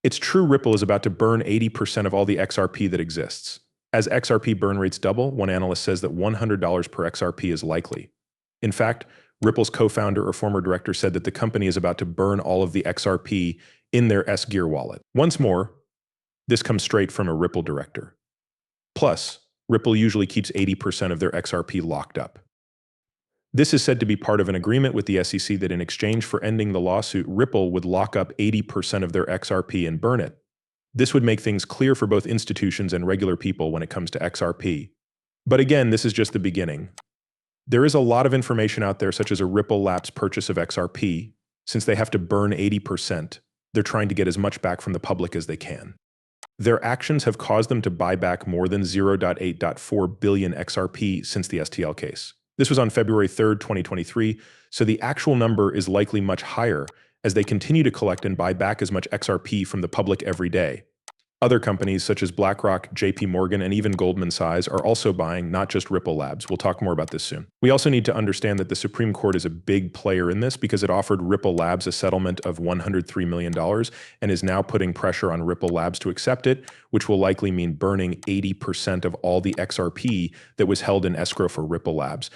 It's true Ripple is about to burn 80% of all the XRP that exists. As XRP burn rates double, one analyst says that $100 per XRP is likely. In fact, Ripple's co-founder or former director said that the company is about to burn all of the XRP in their S-Gear wallet. Once more, this comes straight from a Ripple director. Plus, Ripple usually keeps 80% of their XRP locked up. This is said to be part of an agreement with the SEC that in exchange for ending the lawsuit, Ripple would lock up 80% of their XRP and burn it. This would make things clear for both institutions and regular people when it comes to XRP. But again, this is just the beginning. There is a lot of information out there, such as a Ripple Labs purchase of XRP. Since they have to burn 80%, they're trying to get as much back from the public as they can. Their actions have caused them to buy back more than 0.8.4 billion XRP since the STL case. This was on February 3rd, 2023, so the actual number is likely much higher as they continue to collect and buy back as much XRP from the public every day. Other companies such as BlackRock, JP Morgan, and even Goldman Sachs are also buying, not just Ripple Labs. We'll talk more about this soon. We also need to understand that the Supreme Court is a big player in this because it offered Ripple Labs a settlement of $103 million and is now putting pressure on Ripple Labs to accept it, which will likely mean burning 80% of all the XRP that was held in escrow for Ripple Labs.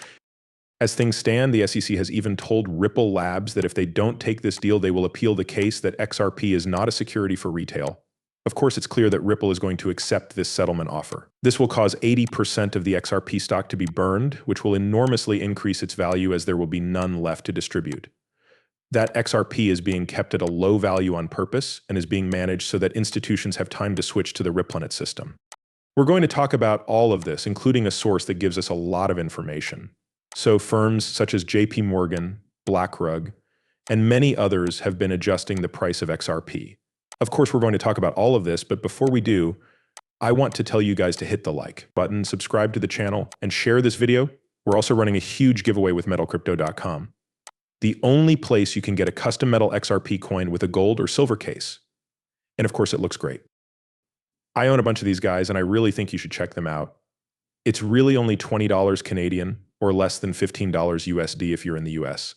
As things stand, the SEC has even told Ripple Labs that if they don't take this deal, they will appeal the case that XRP is not a security for retail. Of course, it's clear that Ripple is going to accept this settlement offer. This will cause 80% of the XRP stock to be burned, which will enormously increase its value as there will be none left to distribute. That XRP is being kept at a low value on purpose and is being managed so that institutions have time to switch to the Ripplenet system. We're going to talk about all of this, including a source that gives us a lot of information. So firms such as JP Morgan, BlackRock, and many others have been adjusting the price of XRP. Of course, we're going to talk about all of this, but before we do, I want to tell you guys to hit the like button, subscribe to the channel, and share this video. We're also running a huge giveaway with metalcrypto.com, the only place you can get a custom metal XRP coin with a gold or silver case. And of course, it looks great. I own a bunch of these guys, and I really think you should check them out. It's really only $20 Canadian, or less than $15 USD if you're in the US.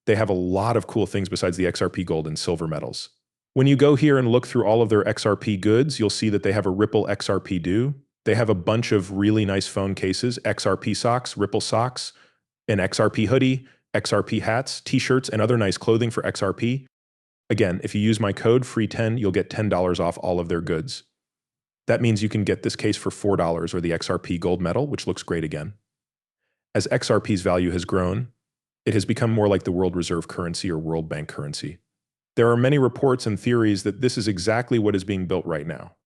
They have a lot of cool things besides the XRP gold and silver metals. When you go here and look through all of their XRP goods, you'll see that they have a Ripple XRP Do. They have a bunch of really nice phone cases, XRP socks, Ripple socks, an XRP hoodie, XRP hats, t-shirts, and other nice clothing for XRP. Again, if you use my code FREE10, you'll get $10 off all of their goods. That means you can get this case for $4 or the XRP gold medal, which looks great again. As XRP's value has grown, it has become more like the world reserve currency or World Bank currency. There are many reports and theories that this is exactly what is being built right now.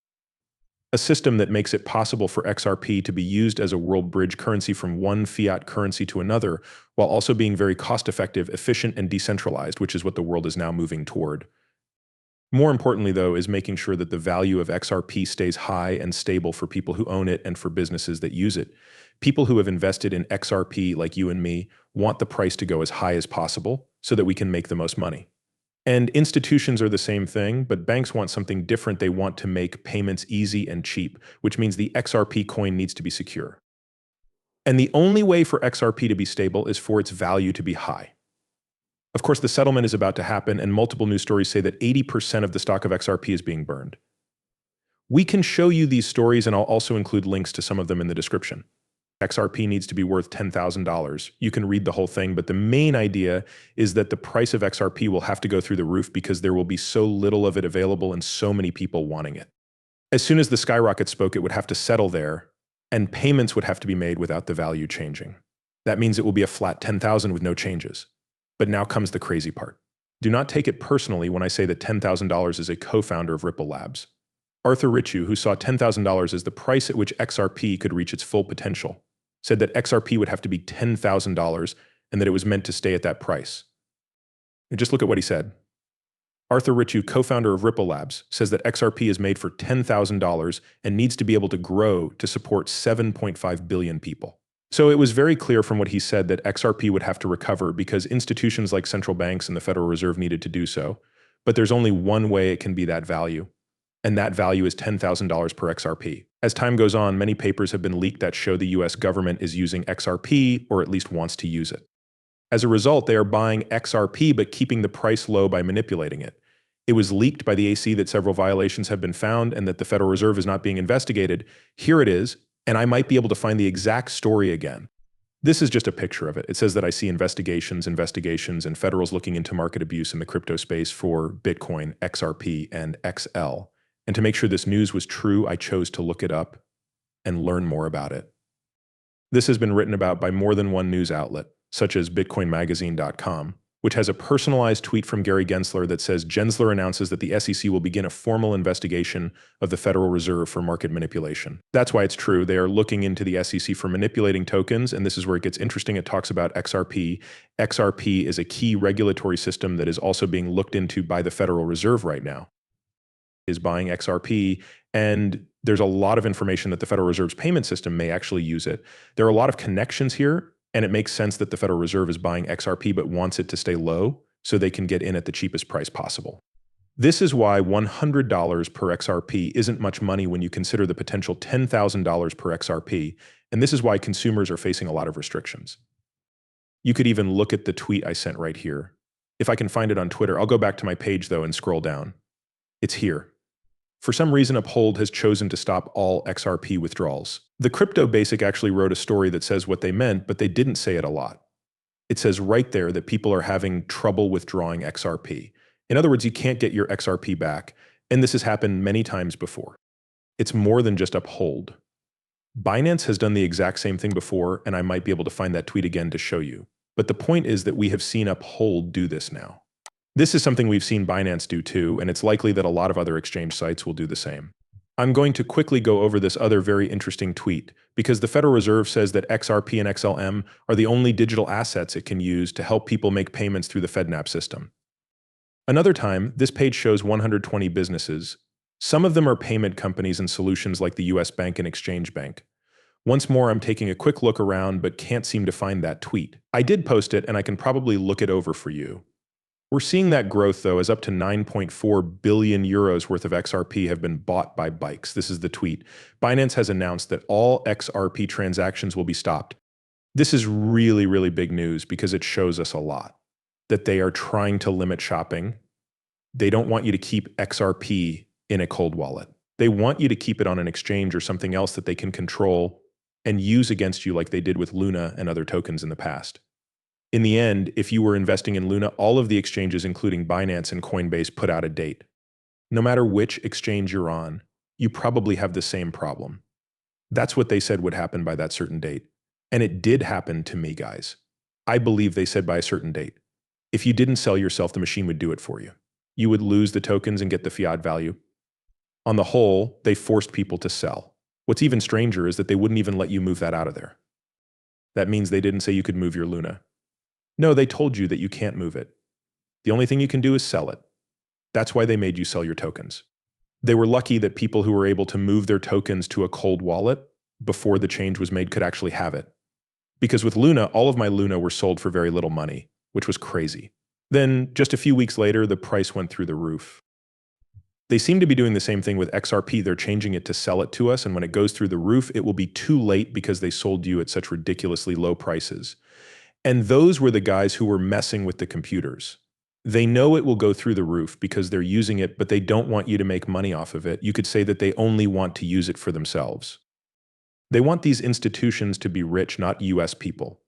A system that makes it possible for XRP to be used as a world bridge currency from one fiat currency to another, while also being very cost-effective, efficient, and decentralized, which is what the world is now moving toward. More importantly, though, is making sure that the value of XRP stays high and stable for people who own it and for businesses that use it. People who have invested in XRP, like you and me, want the price to go as high as possible so that we can make the most money. And institutions are the same thing, but banks want something different. They want to make payments easy and cheap, which means the XRP coin needs to be secure. And the only way for XRP to be stable is for its value to be high. Of course, the settlement is about to happen, and multiple news stories say that 80% of the stock of XRP is being burned. We can show you these stories, and I'll also include links to some of them in the description. XRP needs to be worth $10,000. You can read the whole thing, but the main idea is that the price of XRP will have to go through the roof because there will be so little of it available and so many people wanting it. As soon as the skyrocket spoke, it would have to settle there, and payments would have to be made without the value changing. That means it will be a flat 10,000 with no changes. But now comes the crazy part. Do not take it personally when I say that $10,000 is a co-founder of Ripple Labs. Arthur Ritchie, who saw $10,000 as the price at which XRP could reach its full potential, said that XRP would have to be $10,000 and that it was meant to stay at that price. And just look at what he said. Arthur Ritchie, co-founder of Ripple Labs, says that XRP is made for $10,000 and needs to be able to grow to support 7.5 billion people. So it was very clear from what he said that XRP would have to recover because institutions like central banks and the Federal Reserve needed to do so. But there's only one way it can be that value, and that value is $10,000 per XRP. As time goes on, many papers have been leaked that show the US government is using XRP, or at least wants to use it. As a result, they are buying XRP but keeping the price low by manipulating it. It was leaked by the AC that several violations have been found and that the Federal Reserve is not being investigated. Here it is, and I might be able to find the exact story again. This is just a picture of it. It says that I see investigations, and federals looking into market abuse in the crypto space for Bitcoin, XRP, and XL. And to make sure this news was true, I chose to look it up and learn more about it. This has been written about by more than one news outlet, such as bitcoinmagazine.com, which has a personalized tweet from Gary Gensler that says Gensler announces that the SEC will begin a formal investigation of the Federal Reserve for market manipulation. That's why it's true. They are looking into the SEC for manipulating tokens, and this is where it gets interesting. It talks about XRP. XRP is a key regulatory system that is also being looked into by the Federal Reserve right now. Is buying XRP, and there's a lot of information that the Federal Reserve's payment system may actually use it. There are a lot of connections here, and it makes sense that the Federal Reserve is buying XRP but wants it to stay low so they can get in at the cheapest price possible. This is why $100 per XRP isn't much money when you consider the potential $10,000 per XRP, and this is why consumers are facing a lot of restrictions. You could even look at the tweet I sent right here. If I can find it on Twitter, I'll go back to my page though and scroll down. It's here. For some reason, Uphold has chosen to stop all XRP withdrawals. The Crypto Basic actually wrote a story that says what they meant, but they didn't say it a lot. It says right there that people are having trouble withdrawing XRP. In other words, you can't get your XRP back, and this has happened many times before. It's more than just Uphold. Binance has done the exact same thing before, and I might be able to find that tweet again to show you. But the point is that we have seen Uphold do this now. This is something we've seen Binance do too, and it's likely that a lot of other exchange sites will do the same. I'm going to quickly go over this other very interesting tweet, because the Federal Reserve says that XRP and XLM are the only digital assets it can use to help people make payments through the FedNap system. Another time, this page shows 120 businesses. Some of them are payment companies and solutions like the US Bank and Exchange Bank. Once more, I'm taking a quick look around but can't seem to find that tweet. I did post it, and I can probably look it over for you. We're seeing that growth, though, as up to 9.4 billion euros worth of XRP have been bought by bikes. This is the tweet. Binance has announced that all XRP transactions will be stopped. This is really, really big news because it shows us a lot. That they are trying to limit shopping. They don't want you to keep XRP in a cold wallet. They want you to keep it on an exchange or something else that they can control and use against you like they did with Luna and other tokens in the past. In the end, if you were investing in Luna, all of the exchanges, including Binance and Coinbase, put out a date. No matter which exchange you're on, you probably have the same problem. That's what they said would happen by that certain date. And it did happen to me, guys. I believe they said by a certain date. If you didn't sell yourself, the machine would do it for you. You would lose the tokens and get the fiat value. On the whole, they forced people to sell. What's even stranger is that they wouldn't even let you move that out of there. That means they didn't say you could move your Luna. No, they told you that you can't move it. The only thing you can do is sell it. That's why they made you sell your tokens. They were lucky that people who were able to move their tokens to a cold wallet before the change was made could actually have it. Because with Luna, all of my Luna were sold for very little money, which was crazy. Then, just a few weeks later, the price went through the roof. They seem to be doing the same thing with XRP. They're changing it to sell it to us, and when it goes through the roof, it will be too late because they sold you at such ridiculously low prices. And those were the guys who were messing with the computers. They know it will go through the roof because they're using it, but they don't want you to make money off of it. You could say that they only want to use it for themselves. They want these institutions to be rich, not US people.